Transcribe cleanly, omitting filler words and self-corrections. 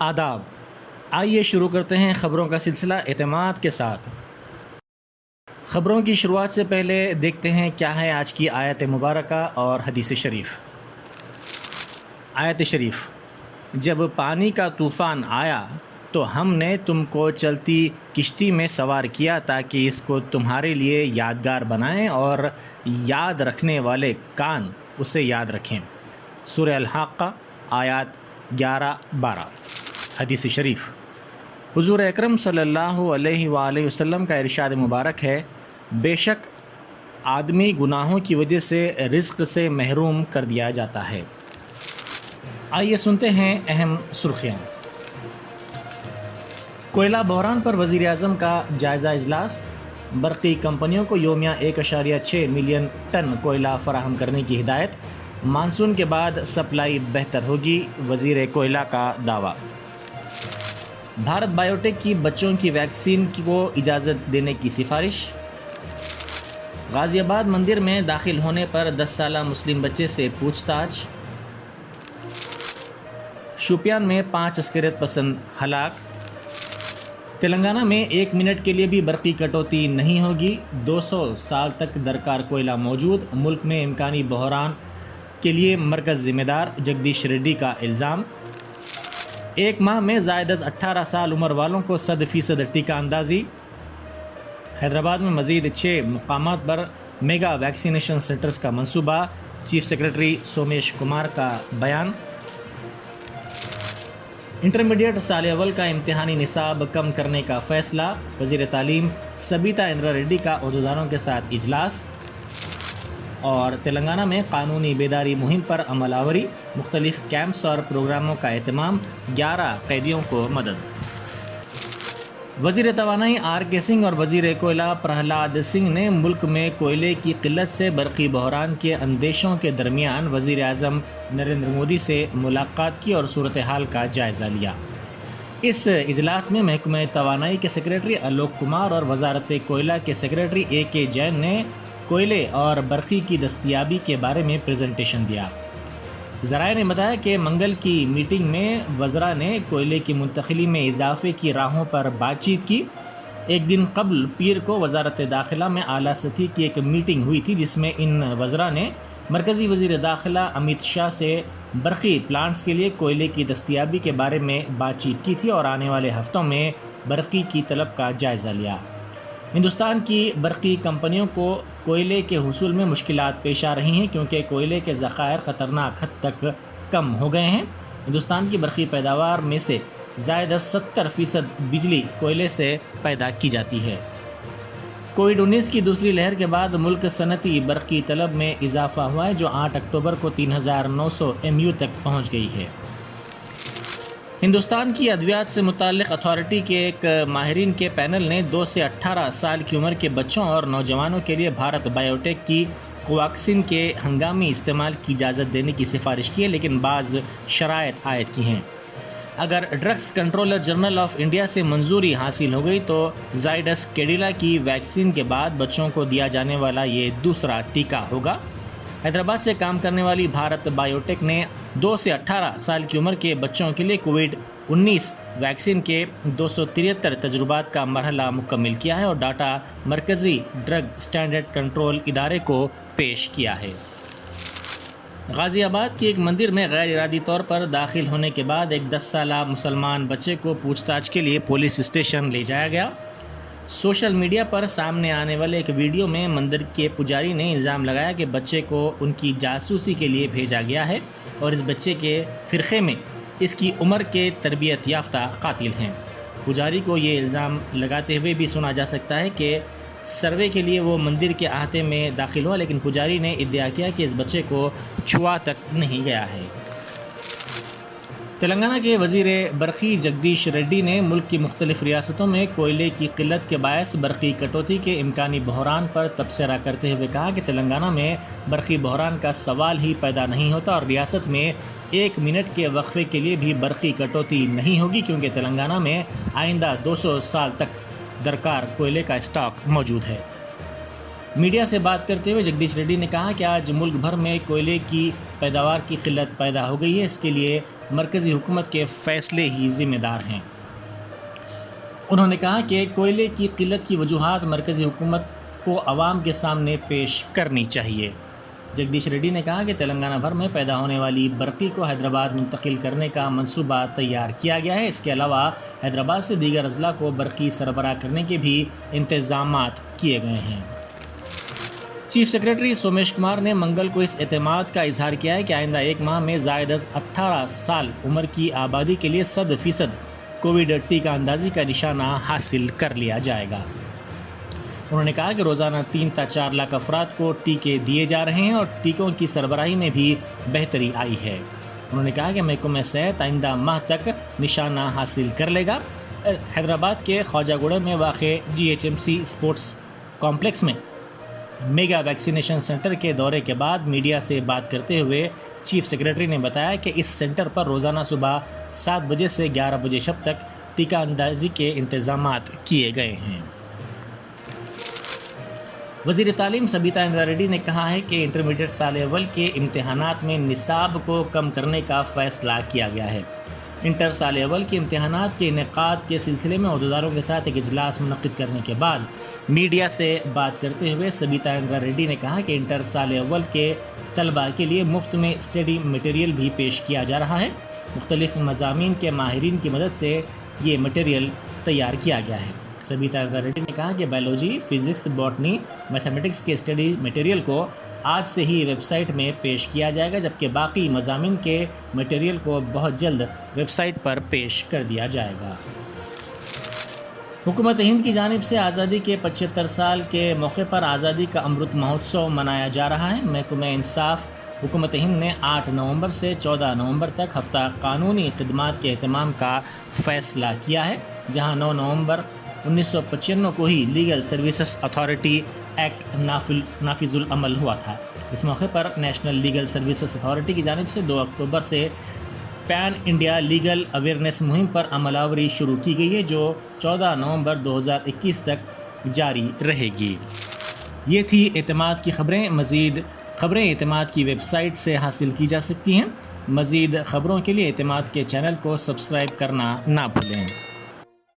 آداب، آئیے شروع کرتے ہیں خبروں کا سلسلہ اعتماد کے ساتھ۔ خبروں کی شروعات سے پہلے دیکھتے ہیں کیا ہے آج کی آیت مبارکہ اور حدیث شریف۔ آیت شریف: جب پانی کا طوفان آیا تو ہم نے تم کو چلتی کشتی میں سوار کیا تاکہ اس کو تمہارے لیے یادگار بنائیں اور یاد رکھنے والے کان اسے یاد رکھیں۔ سورہ الحاقہ آیات 11-12۔ حدیث شریف: حضور اکرم صلی اللہ علیہ وآلہ وسلم کا ارشاد مبارک ہے، بے شک آدمی گناہوں کی وجہ سے رزق سے محروم کر دیا جاتا ہے۔ آئیے سنتے ہیں اہم سرخیاں۔ کوئلہ بحران پر وزیر اعظم کا جائزہ اجلاس۔ برقی کمپنیوں کو یومیہ 1.6 ملین ٹن کوئلہ فراہم کرنے کی ہدایت۔ مانسون کے بعد سپلائی بہتر ہوگی، وزیر کوئلہ کا دعویٰ۔ بھارت بائیو ٹیک کی بچوں کی ویکسین کو اجازت دینے کی سفارش۔ غازی آباد مندر میں داخل ہونے پر 10 سالہ مسلم بچے سے پوچھ تاچھ۔ شوپیان میں 5 عسکریت پسند ہلاک۔ تلنگانہ میں 1 منٹ کے لیے بھی برقی کٹوتی نہیں ہوگی، 200 سال تک درکار کوئلہ موجود، ملک میں امکانی بحران کے لیے مرکز ذمہ دار، جگدیش ریڈی کا الزام۔ 1 ماہ میں زائد از 18 سال عمر والوں کو 100% ٹیکہ اندازی۔ حیدرآباد میں مزید 6 مقامات پر میگا ویکسینیشن سینٹرز کا منصوبہ، چیف سیکرٹری سومیش کمار کا بیان۔ انٹرمیڈیٹ سال اول کا امتحانی نصاب کم کرنے کا فیصلہ، وزیر تعلیم سبیتا اندرا ریڈی کا عہدیداروں کے ساتھ اجلاس۔ اور تلنگانہ میں قانونی بیداری مہم پر عمل آوری، مختلف کیمپس اور پروگراموں کا اہتمام، 11 قیدیوں کو مدد۔ وزیر توانائی آر کے سنگھ اور وزیر کوئلہ پرہلاد سنگھ نے ملک میں کوئلے کی قلت سے برقی بحران کے اندیشوں کے درمیان وزیر اعظم نریندر مودی سے ملاقات کی اور صورتحال کا جائزہ لیا۔ اس اجلاس میں محکمہ توانائی کے سیکرٹری آلوک کمار اور وزارت کوئلہ کے سیکرٹری اے کے جین نے کوئلے اور برقی کی دستیابی کے بارے میں پریزنٹیشن دیا۔ ذرائع نے بتایا کہ منگل کی میٹنگ میں وزراء نے کوئلے کی منتقلی میں اضافے کی راہوں پر بات چیت کی۔ ایک دن قبل پیر کو وزارت داخلہ میں اعلیٰ سطحی کی ایک میٹنگ ہوئی تھی، جس میں ان وزراء نے مرکزی وزیر داخلہ امیت شاہ سے برقی پلانٹس کے لیے کوئلے کی دستیابی کے بارے میں بات چیت کی تھی اور آنے والے ہفتوں میں برقی کی طلب کا جائزہ لیا۔ ہندوستان کی برقی کمپنیوں کو کوئلے کے حصول میں مشکلات پیش آ رہی ہیں کیونکہ کوئلے کے ذخائر خطرناک حد تک کم ہو گئے ہیں۔ ہندوستان کی برقی پیداوار میں سے زائد از 70% بجلی کوئلے سے پیدا کی جاتی ہے۔ کووڈ-19 کی دوسری لہر کے بعد ملک صنعتی برقی طلب میں اضافہ ہوا ہے، جو 8 اکتوبر کو 3900 MU تک پہنچ گئی ہے۔ ہندوستان کی ادویات سے متعلق اتھارٹی کے ایک ماہرین کے پینل نے 2 سے 18 سال کی عمر کے بچوں اور نوجوانوں کے لیے بھارت بائیو ٹیک کی کوواکسین کے ہنگامی استعمال کی اجازت دینے کی سفارش کی ہے، لیکن بعض شرائط عائد کی ہیں۔ اگر drugs controller general of India سے منظوری حاصل ہو گئی تو زائڈس کیڈیلا کی ویکسین کے بعد بچوں کو دیا جانے والا یہ دوسرا ٹیکہ ہوگا۔ حیدرآباد سے کام کرنے والی بھارت بائیو ٹیک نے 2 سے 18 سال کی عمر کے بچوں کے لیے کووڈ-19 ویکسین کے 273 تجربات کا مرحلہ مکمل کیا ہے اور ڈاٹا مرکزی ڈرگ اسٹینڈرڈ کنٹرول ادارے کو پیش کیا ہے۔ غازی آباد کے ایک مندر میں غیر ارادی طور پر داخل ہونے کے بعد ایک 10 سالہ مسلمان بچے کو پوچھ تاچھ کے لیے پولیس اسٹیشن لے جایا گیا۔ سوشل میڈیا پر سامنے آنے والے ایک ویڈیو میں مندر کے پجاری نے الزام لگایا کہ بچے کو ان کی جاسوسی کے لیے بھیجا گیا ہے اور اس بچے کے فرقے میں اس کی عمر کے تربیت یافتہ قاتل ہیں۔ پجاری کو یہ الزام لگاتے ہوئے بھی سنا جا سکتا ہے کہ سروے کے لیے وہ مندر کے احاطے میں داخل ہوا، لیکن پجاری نے ادعا کیا کہ اس بچے کو چھوا تک نہیں گیا ہے۔ تلنگانہ کے وزیر برقی جگدیش ریڈی نے ملک کی مختلف ریاستوں میں کوئلے کی قلت کے باعث برقی کٹوتی کے امکانی بحران پر تبصرہ کرتے ہوئے کہا کہ تلنگانہ میں برقی بحران کا سوال ہی پیدا نہیں ہوتا اور ریاست میں 1 منٹ کے وقفے کے لیے بھی برقی کٹوتی نہیں ہوگی، کیونکہ تلنگانہ میں آئندہ 200 سال تک درکار کوئلے کا اسٹاک موجود ہے۔ میڈیا سے بات کرتے ہوئے جگدیش ریڈی نے کہا کہ آج ملک بھر میں کوئلے کی پیداوار کی قلت پیدا ہو گئی ہے، اس کے لیے مرکزی حکومت کے فیصلے ہی ذمہ دار ہیں۔ انہوں نے کہا کہ کوئلے کی قلت کی وجوہات مرکزی حکومت کو عوام کے سامنے پیش کرنی چاہیے۔ جگدیش ریڈی نے کہا کہ تلنگانہ بھر میں پیدا ہونے والی برقی کو حیدرآباد منتقل کرنے کا منصوبہ تیار کیا گیا ہے۔ اس کے علاوہ حیدرآباد سے دیگر اضلاع کو برقی سربراہ کرنے کے بھی انتظامات کیے گئے ہیں۔ چیف سیکریٹری سومیش کمار نے منگل کو اس اعتماد کا اظہار کیا ہے کہ آئندہ ایک ماہ میں زائد از 18 سال عمر کی آبادی کے لیے 100% کووڈ ٹیکہ اندازی کا نشانہ حاصل کر لیا جائے گا۔ انہوں نے کہا کہ روزانہ 3 تا 4 لاکھ افراد کو ٹیکے دیے جا رہے ہیں اور ٹیکوں کی سربراہی میں بھی بہتری آئی ہے۔ انہوں نے کہا کہ محکمہ صحت آئندہ ماہ تک نشانہ حاصل کر لے گا۔ حیدرآباد کے خواجہ گوڑے میں واقع GHMC اسپورٹس کمپلیکس میں میگا ویکسینیشن سینٹر کے دورے کے بعد میڈیا سے بات کرتے ہوئے چیف سیکریٹری نے بتایا کہ اس سینٹر پر روزانہ صبح 7 بجے سے 11 بجے شب تک ٹیکہ اندازی کے انتظامات کیے گئے ہیں۔ وزیر تعلیم سبیتا اندرا ریڈی نے کہا ہے کہ انٹرمیڈیٹ سال اول کے امتحانات میں نصاب کو کم کرنے کا فیصلہ کیا گیا ہے۔ انٹر سال اول کے امتحانات کے انعقاد کے سلسلے میں عہدیداروں کے ساتھ ایک اجلاس منعقد کرنے کے بعد میڈیا سے بات کرتے ہوئے سبیتا اندرا ریڈی نے کہا کہ انٹر سال اول کے طلباء کے لیے مفت میں اسٹڈی مٹیریل بھی پیش کیا جا رہا ہے۔ مختلف مضامین کے ماہرین کی مدد سے یہ مٹیریل تیار کیا گیا ہے۔ سبیتا اندرا ریڈی نے کہا کہ بایولوجی، فزکس، باٹنی، میتھمیٹکس کے اسٹڈی مٹیریل کو آج سے ہی ویب سائٹ میں پیش کیا جائے گا، جبکہ باقی مضامین کے مٹیریل کو بہت جلد ویب سائٹ پر پیش کر دیا جائے گا۔ حکومت ہند کی جانب سے آزادی کے 75 سال کے موقع پر آزادی کا امرت مہوتسو منایا جا رہا ہے۔ محکمہ انصاف حکومت ہند نے 8 نومبر سے 14 نومبر تک ہفتہ قانونی خدمات کے اہتمام کا فیصلہ کیا ہے، جہاں 9 نومبر 1995 کو ہی لیگل سروسز اتھارٹی ایکٹ نافذ العمل ہوا تھا۔ اس موقع پر نیشنل لیگل سروسز اتھارٹی کی جانب سے 2 اکتوبر سے پین انڈیا لیگل اویئرنیس مہم پر عمل آوری شروع کی گئی ہے، جو 14 نومبر 2021 تک جاری رہے گی۔ یہ تھی اعتماد کی خبریں۔ مزید خبریں اعتماد کی ویب سائٹ سے حاصل کی جا سکتی ہیں۔ مزید خبروں کے لیے اعتماد کے چینل کو سبسکرائب کرنا نہ بھولیں۔